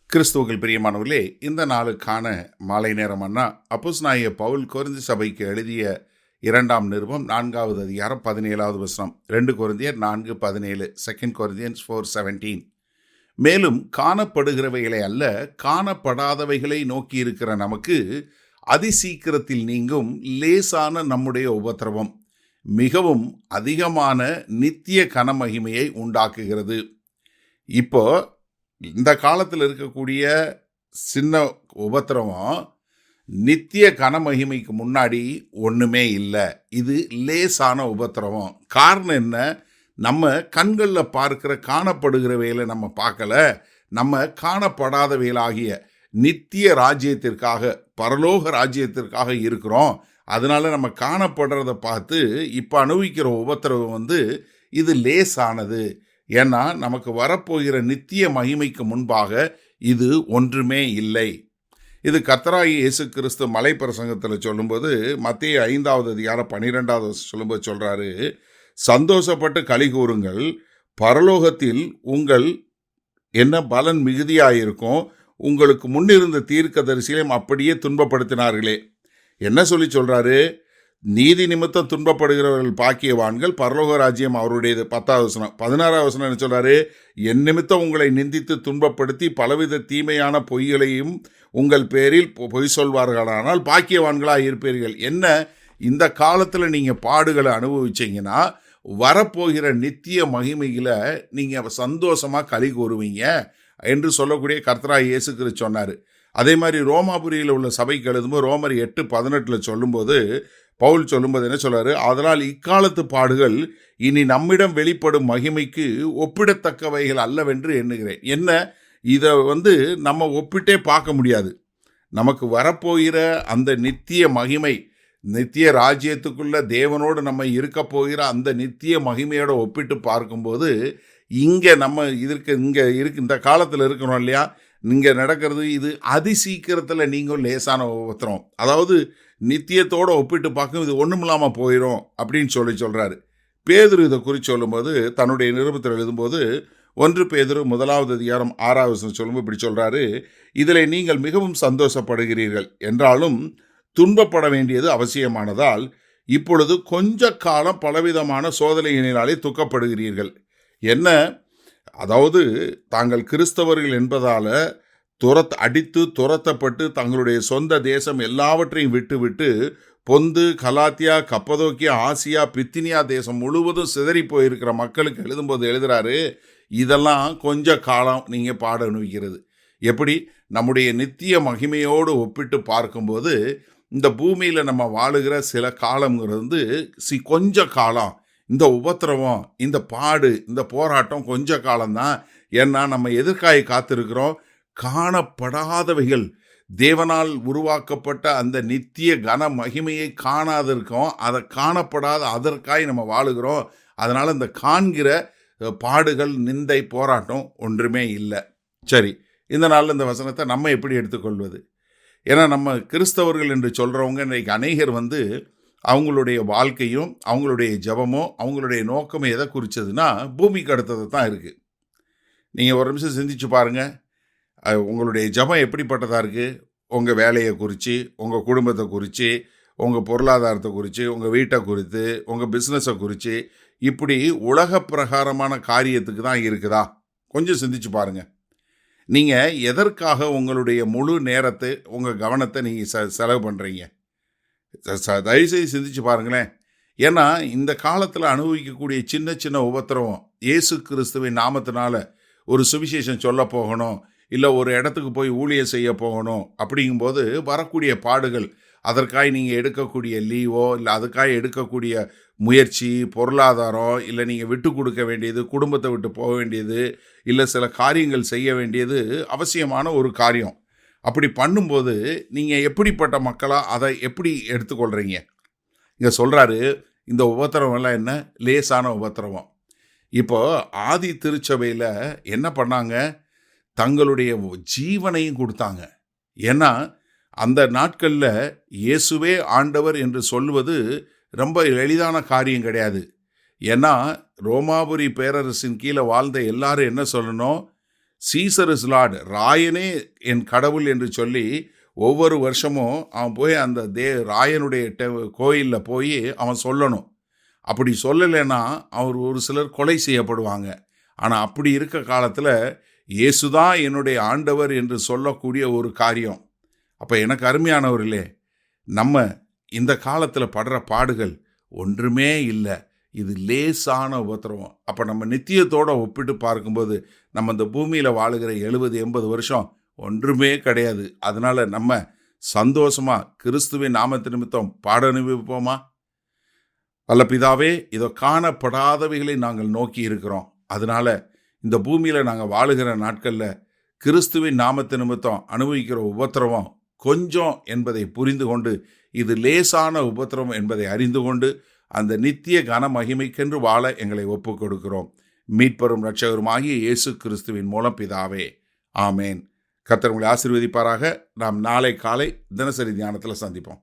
கிறிஸ்துவுக்குள் பிரியமானவர்களே, இந்த நாளுக்கான மாலை நேரம் அண்ணா அப்போஸ்தலனாகிய பவுல் கொரிந்து சபைக்கு எழுதிய 2ஆம் நிருபம் 4வது அதிகாரம் 17வது வசனம். 2 கொரிந்தியர் 4:17, 2 Corinthians 4:17. மேலும் காணப்படுகிறவைகளை அல்ல, காணப்படாதவைகளை நோக்கி இருக்கிற நமக்கு அதிசீக்கிரத்தில் நீங்கும் லேசான நம்முடைய உபத்திரவம் மிகவும் அதிகமான நித்திய கனமகிமையை உண்டாக்குகிறது. இப்போ இந்த காலத்தில் இருக்கக்கூடிய சின்ன உபத்திரவம் நித்திய கனமகிமைக்கு முன்னாடி ஒன்றுமே இல்லை. இது லேசான உபத்திரவம். காரணம் என்ன? நம்ம கண்களில் பார்க்கிற காணப்படுகிறவைகளை நம்ம பார்க்கல. நம்ம காணப்படாதவைகளாகிய நித்திய ராஜ்யத்திற்காக, பரலோக ராஜ்யத்திற்காக இருக்கிறோம். அதனால நம்ம காணப்படுறத பார்த்து இப்போ அனுபவிக்கிற உபத்திரவம் இது லேசானது. ஏன்னா நமக்கு வரப்போகிற நித்திய மகிமைக்கு முன்பாக இது ஒன்றுமே இல்லை. இது கர்த்தராகிய இயேசு கிறிஸ்து மலை பிரசங்கத்தில் சொல்லும்போது, மத்தேயு 5வது அதிகாரம் 12வது சொல்லும்போது சொல்றாரு, சந்தோஷப்பட்டு களி கூறுங்கள், பரலோகத்தில் உங்கள் என்ன பலன் மிகுதியாயிருக்கும், உங்களுக்கு முன்னிருந்த தீர்க்கதரிசிகளையும் அப்படியே துன்பப்படுத்தினார்களே. என்ன சொல்லி சொல்றாரு? நீதி நிமித்தம் துன்பப்படுகிறவர்கள் பாக்கியவான்கள், பரலோக ராஜ்யம் அவருடையது. 10வது வசனம். 16வது வசனம் என்ன சொல்றாரு? என் நிமித்தம் உங்களை நிந்தித்து துன்பப்படுத்தி பலவித தீமையான பொய்களையும் உங்கள் பேரில் பொய் சொல்வார்களானால் பாக்கியவான்களாக இருப்பீர்கள். என்ன, இந்த காலத்தில் நீங்கள் பாடுகளை அனுபவிச்சிங்கன்னா வரப்போகிற நித்திய மகிமைகளை நீங்கள் சந்தோஷமாக களி கூறுவீங்க என்று சொல்லக்கூடிய கர்த்தராகிய இயேசு கிறிஸ்து சொன்னார். அதே மாதிரி ரோமாபுரியில் உள்ள சபைக்கு எழுதும்போது ரோமர் 8:18 சொல்லும்போது பவுல் சொல்லும்போது என்ன சொல்றாரு? அதனால் இக்காலத்து பாடுகள் இனி நம்மிடம் வெளிப்படும் மகிமைக்கு ஒப்பிடத்தக்கவைகள் அல்லவென்று எண்ணுகிறேன். என்ன, இதை நம்ம ஒப்பிட்டே பார்க்க முடியாது. நமக்கு வரப்போகிற அந்த நித்திய மகிமை, நித்திய ராஜ்யத்துக்குள்ள தேவனோடு நம்ம இருக்க போகிற அந்த நித்திய மகிமையோட ஒப்பிட்டு பார்க்கும்போது இங்கே நம்ம இந்த காலத்தில் இருக்கிறோம் இல்லையா, இங்கே நடக்கிறது இது அதிசீக்கிரத்தில் நீங்கள் லேசான உபத்திரம். அதாவது நித்தியத்தோடு ஒப்பிட்டு பார்க்கும் இது ஒன்றும் இல்லாமல் போயிடும் அப்படின்னு சொல்கிறாரு. பேதுரு இதை குறித்து சொல்லும்போது தன்னுடைய நிருபத்தில் எழுதும்போது 1 பேதுரு 1வது அதிகாரம் 6வது வசனம் சொல்லும்போது இப்படி சொல்கிறாரு, இதில் நீங்கள் மிகவும் சந்தோஷப்படுகிறீர்கள் என்றாலும் துன்பப்பட வேண்டியது அவசியமானதால் இப்பொழுது கொஞ்ச காலம் பலவிதமான சோதனைகளினாலே துக்கப்படுகிறீர்கள். என்ன, அதாவது தாங்கள் கிறிஸ்தவர்கள் என்பதால் அடித்து துரத்தப்பட்டு தங்களுடைய சொந்த தேசம் எல்லாவற்றையும் விட்டு பொந்து, கலாத்தியா, கப்பதோக்கியா, ஆசியா, பித்தினியா தேசம் முழுவதும் சிதறி போயிருக்கிற மக்களுக்கு எழுதும்போது எழுதுறாரு, இதெல்லாம் கொஞ்ச காலம் நீங்கள் பாட அனுபவிக்கிறது. எப்படி? நம்முடைய நித்திய மகிமையோடு ஒப்பிட்டு பார்க்கும்போது இந்த பூமியில் நம்ம வாழுகிற சில காலங்கிறது கொஞ்ச காலம். இந்த உபத்திரவம், இந்த பாடு, இந்த போராட்டம் கொஞ்ச காலம்தான். ஏன்னா நம்ம எதற்காக காத்திருக்கிறோம்? காணப்படாதவைகள், தேவனால் உருவாக்கப்பட்ட அந்த நித்திய கன மகிமையை காணாதிருக்கோம். அதை காணப்படாத அதற்காக நம்ம வாழுகிறோம். அதனால் இந்த காண்கிற பாடுகள், நிந்தை, போராட்டம் ஒன்றுமே இல்லை. சரி, இந்த நாளில் இந்த வசனத்தை நம்ம எப்படி எடுத்துக்கொள்வது? ஏன்னா நம்ம கிறிஸ்தவர்கள் என்று சொல்கிறவங்க இன்றைக்கு அநேகர் அவங்களுடைய வாழ்க்கையும் அவங்களுடைய ஜபமும் அவங்களுடைய நோக்கமும் எதை குறித்ததுன்னா பூமிக்கு அடுத்தது தான் இருக்குது. நீங்கள் ஒரு நிமிஷம் சிந்திச்சு பாருங்கள், உங்களுடைய ஜபம் எப்படிப்பட்டதாக இருக்குது? உங்கள் வேலையை குறித்து, உங்கள் குடும்பத்தை குறித்து, உங்கள் பொருளாதாரத்தை குறித்து, உங்கள் வீட்டை குறித்து, உங்கள் பிஸ்னஸை குறித்து, இப்படி உலக பிரகாரமான காரியத்துக்கு தான் இருக்குதா? கொஞ்சம் சிந்திச்சு பாருங்கள். நீங்கள் எதற்காக உங்களுடைய முழு நேரத்தை, உங்கள் கவனத்தை நீங்கள் செலவு பண்ணுறீங்க? தயவுசெய்து சிந்திச்சு பாருங்களேன். ஏன்னா இந்த காலத்தில் அனுபவிக்கக்கூடிய சின்ன சின்ன உபத்திரவம், இயேசு கிறிஸ்துவின் நாமத்தினால ஒரு சுவிசேஷம் சொல்ல போகணும், இல்லை ஒரு இடத்துக்கு போய் ஊழியம் செய்ய போகணும், அப்படிங்கும்போது வரக்கூடிய பாடுகள், அதற்காக நீங்கள் எடுக்கக்கூடிய லீவோ, இல்லை அதுக்காக எடுக்கக்கூடிய முயற்சி, பொருளாதாரம், இல்லை நீங்கள் விட்டு கொடுக்க வேண்டியது, குடும்பத்தை விட்டு போக வேண்டியது, இல்லை சில காரியங்கள் செய்ய வேண்டியது அவசியமான ஒரு காரியம். அப்படி பண்ணும்போது நீங்கள் எப்படிப்பட்ட மக்களாக அதை எப்படி எடுத்துக்கொள்கிறீங்க? இங்கே சொல்கிறாரு, இந்த உபத்திரவம் எல்லாம் என்ன, லேசான உபத்திரவம். இப்போ ஆதி திருச்சபையில் என்ன பண்ணாங்க? தங்களுடைய ஜீவனையும் கொடுத்தாங்க. ஏன்னா அந்த நாட்களில் இயேசுவே ஆண்டவர் என்று சொல்வது ரொம்ப எளிதான காரியம் கிடையாது. ஏன்னா ரோமாபுரி பேரரசின் கீழே வாழ்ந்த எல்லாரும் என்ன சொல்லணும்? சீசர் இஸ் லார்ட், ராயனே என் கடவுள் என்று சொல்லி ஒவ்வொரு வருஷமும் அவன் போய் அந்த ராயனுடைய கோயிலில் போய் அவன் சொல்லணும். அப்படி சொல்லலைன்னா அவர் ஒரு சிலர் கொலை செய்யப்படுவாங்க. ஆனால் அப்படி இருக்க காலத்தில் இயேசுதான் என்னுடைய ஆண்டவர் என்று சொல்லக்கூடிய ஒரு காரியம். அப்போ எனக்கு அருமையானவர்களே, நம்ம இந்த காலத்தில் படுற பாடுகள் ஒன்றுமே இல்லை. இது லேசான உபத்திரவம். அப்போ நம்ம நித்தியத்தோடு ஒப்பிட்டு பார்க்கும்போது நம்ம இந்த பூமியில் வாழுகிற 70-80 வருஷம் ஒன்றுமே கிடையாது. அதனால் நம்ம சந்தோஷமாக கிறிஸ்துவின் நாமத்து நிமித்தம் பாட அனுபவிப்போமா? வல்ல பிதாவே, இதோ காணப்படாதவைகளை நாங்கள் நோக்கி இருக்கிறோம். அதனால் இந்த பூமியில் நாங்கள் வாழுகிற நாட்களில் கிறிஸ்துவின் நாமத்து நிமித்தம் அனுபவிக்கிற உபத்திரவம் கொஞ்சம் என்பதை புரிந்து கொண்டு, இது லேசான உபத்திரவம் என்பதை அறிந்து கொண்டு, அந்த நித்திய கன மகிமைக்கென்று வாழ எங்களை ஒப்புக் கொடுக்கிறோம். மீட்பரும் இரட்சகருமாகிய இயேசு கிறிஸ்துவின் மூலம் பிதாவே, ஆமேன். கர்த்தர் உங்களை ஆசீர்வதிப்பாராக. நாம் நாளை காலை தினசரி தியானத்தில் சந்திப்போம்.